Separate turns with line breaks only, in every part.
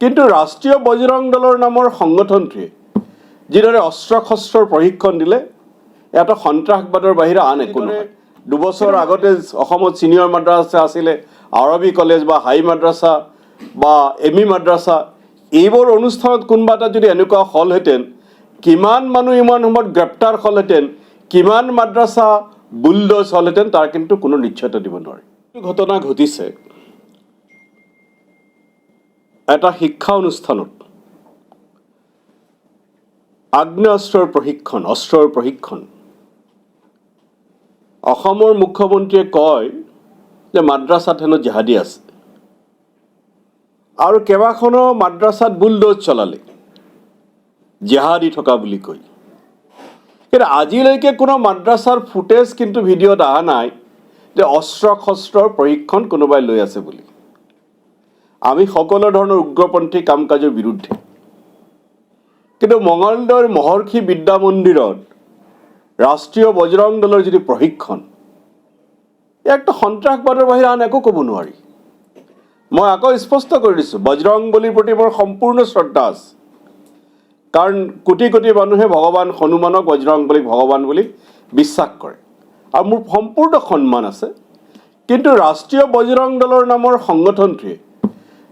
কিন্তু ৰাষ্ট্ৰীয় বজৰং দলৰ নামৰ সংগঠনটোৱে যিদৰে অস্ত্ৰ শস্ত্ৰৰ প্ৰশিক্ষণ দিলে এটা সন্ত্ৰাসবাদৰ বাহিৰে আন একো নহয়। 2 বছৰ আগতে অসমত সিনিয়ৰ মাদ্ৰাছা আছিলে, আৰবী কলেজ বা হাই মাদ্ৰাছা বা এমি মাদ্ৰাছা, এইবোৰ অনুষ্ঠানত কোনোবা এটা যদি এনেকুৱা হ'লহেঁতেন, কিমান মানুহ ইমান সময়ত গ্ৰেপ্তাৰ হ'লহেঁতেন, কিমান মাদ্ৰাছা বুলডোজ হ'লহেঁতেন, তাৰ কিন্তু কোনো নিশ্চয়তা দিব নোৱাৰে। ঘটনা ঘটিছে এটা শিক্ষা অনুষ্ঠানত আগ্নেয়াস্ত্ৰৰ প্ৰশিক্ষণ। অসমৰ মুখ্যমন্ত্ৰীয়ে কয় যে মাদ্ৰাছাত হেনো জেহাদী আছে আৰু কেইবাখনো মাদ্ৰাছাত বুলডোজ চলালে জেহাদী থকা বুলি কৈ। কিন্তু আজিলৈকে কোনো মাদ্ৰাছাৰ ফুটেজ কিন্তু ভিডিঅ'ত অহা নাই যে অস্ত্ৰ শস্ত্ৰৰ প্ৰশিক্ষণ কোনোবাই লৈ আছে বুলি। আমি সকলো ধৰণৰ উগ্ৰপন্থী কাম কাজৰ বিৰুদ্ধে, কিন্তু মঙলদৈৰ মহৰ্ষি বিদ্যা মন্দিৰত ৰাষ্ট্ৰীয় বজৰং দলৰ যিটো প্ৰশিক্ষণ, একটা সন্ত্ৰাসবাদৰ বাহিৰে আন একো ক'ব নোৱাৰি। মই আকৌ স্পষ্ট কৰি দিছোঁ, বজৰং বলীৰ প্ৰতি মোৰ সম্পূৰ্ণ শ্ৰদ্ধা আছে, কাৰণ কোটি কোটি মানুহে ভগৱান হনুমানক বজৰং বলীক ভগৱান বুলি বিশ্বাস কৰে আৰু মোৰ সম্পূৰ্ণ সন্মান আছে। কিন্তু ৰাষ্ট্ৰীয় বজৰং দলৰ নামৰ সংগঠনটোৱে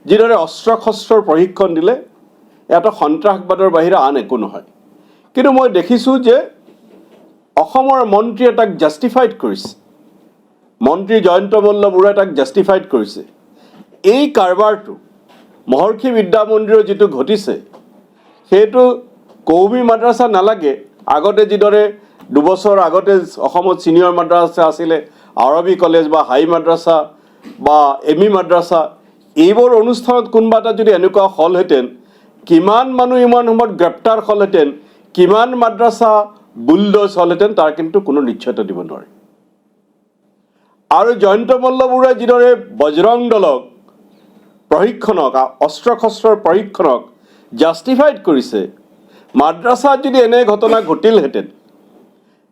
যিদৰে অস্ত্ৰ শস্ত্ৰৰ প্ৰশিক্ষণ দিলে এটা সন্ত্ৰাসবাদৰ বাহিৰে আন একো নহয়। কিন্তু মই দেখিছোঁ যে অসমৰ মন্ত্ৰীয়ে তাক জাষ্টিফাইড কৰিছে, মন্ত্ৰী জয়ন্ত মল্ল বৰুৱাই তাক জাষ্টিফাইড কৰিছে। এই কাৰবাৰটো মহৰ্ষি বিদ্যা মন্দিৰত যিটো ঘটিছে সেইটো কৌমী মাদ্ৰাছা নালাগে। আগতে যিদৰে 2 বছৰ আগতে অসমত সিনিয়ৰ মাদ্ৰাছা আছিলে, আৰবী কলেজ বা হাই মাদ্ৰাছা বা এমি মাদ্ৰাছা, এইবোৰ অনুষ্ঠানত কোনোবা এটা যদি এনেকুৱা হ'লহেঁতেন, কিমান মানুহ ইমান সময়ত গ্ৰেপ্তাৰ হ'লহেঁতেন, কিমান মাদ্ৰাছা বুলডোজ হ'লহেঁতেন, তাৰ কিন্তু কোনো নিশ্চয়তা দিব নোৱাৰে। আৰু জয়ন্ত মল্ল বৰুৱাই যিদৰে বজৰং দলক প্ৰশিক্ষণক, অস্ত্ৰ শস্ত্ৰৰ প্ৰশিক্ষণক জাষ্টিফাইড কৰিছে, মাদ্ৰাছাত যদি এনে ঘটনা ঘটিলহেঁতেন,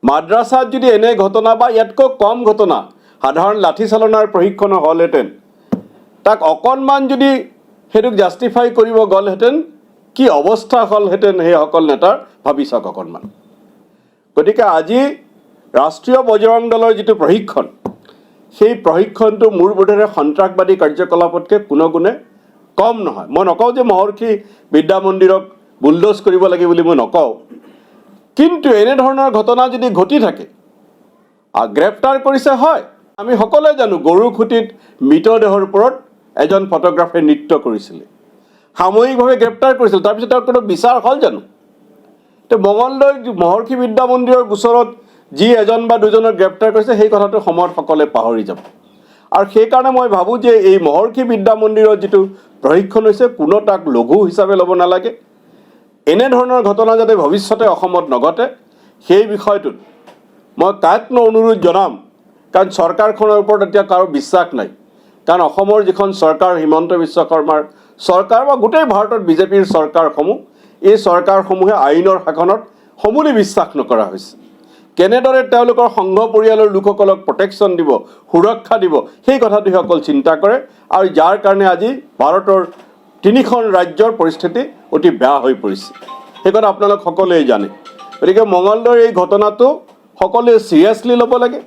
মাদ্ৰাছাত যদি এনে ঘটনা বা ইয়াতকৈ কম ঘটনা সাধাৰণ লাঠি চালনাৰ প্ৰশিক্ষণ হ'লহেঁতেন, তাক অকণমান যদি সেইটোক জাষ্টিফাই কৰিব গ'লহেঁতেন, কি অৱস্থা হ'লহেঁতেন সেইসকল নেতাৰ ভাবি চাওক অকণমান। গতিকে আজি ৰাষ্ট্ৰীয় বজৰং দলৰ যিটো প্ৰশিক্ষণ, সেই প্ৰশিক্ষণটো মোৰ বোধেৰে সন্ত্ৰাসবাদী কাৰ্যকলাপতকৈ কোনো গুণে কম নহয়। মই নকওঁ যে মহৰ্ষি বিদ্যা মন্দিৰক বুলডোজ কৰিব লাগে বুলি মই নকওঁ, কিন্তু এনেধৰণৰ ঘটনা যদি ঘটি থাকে, গ্ৰেপ্তাৰ কৰিছে হয়। আমি সকলোৱে জানো গৰুখুটিত মৃতদেহৰ ওপৰত এজন ফটোগ্ৰাফাৰে নৃত্য কৰিছিলে, সাময়িকভাৱে গ্ৰেপ্তাৰ কৰিছিল, তাৰপিছত তাৰ কোনো বিচাৰ হ'ল জানো? তো মঙলদৈ মহৰ্ষি বিদ্যা মন্দিৰৰ গোচৰত যি এজন বা দুজনক গ্ৰেপ্তাৰ কৰিছে সেই কথাটো সময়ত সকলোৱে পাহৰি যাব। আৰু সেইকাৰণে মই ভাবোঁ যে এই মহৰ্ষি বিদ্যা মন্দিৰৰ যিটো প্ৰশিক্ষণ হৈছে, কোনো তাক লঘু হিচাপে ল'ব নালাগে। এনেধৰণৰ ঘটনা যাতে ভৱিষ্যতে অসমত নঘটে সেই বিষয়টোত মই কায়ত্ন অনুৰোধ জনাম, কাৰণ চৰকাৰখনৰ ওপৰত এতিয়া কাৰো বিশ্বাস নাই। কাৰণ অসমৰ যিখন চৰকাৰ, হিমন্ত বিশ্ব শৰ্মাৰ চৰকাৰ বা গোটেই ভাৰতত বিজেপিৰ চৰকাৰসমূহ, এই চৰকাৰসমূহে আইনৰ শাসনত সমূলি বিশ্বাস নকৰা হৈছে। কেনেদৰে তেওঁলোকৰ সংঘ পৰিয়ালৰ লোকসকলক প্ৰটেকশ্যন দিব, সুৰক্ষা দিব, সেই কথাটোহে অকল চিন্তা কৰে, আৰু যাৰ কাৰণে আজি ভাৰতৰ 3খন ৰাজ্যৰ পৰিস্থিতি অতি বেয়া হৈ পৰিছে। সেই কথা আপোনালোক সকলোৱে জানে। গতিকে মঙলদৈৰ এই ঘটনাটো সকলোৱে চিৰিয়াছলি ল'ব লাগে।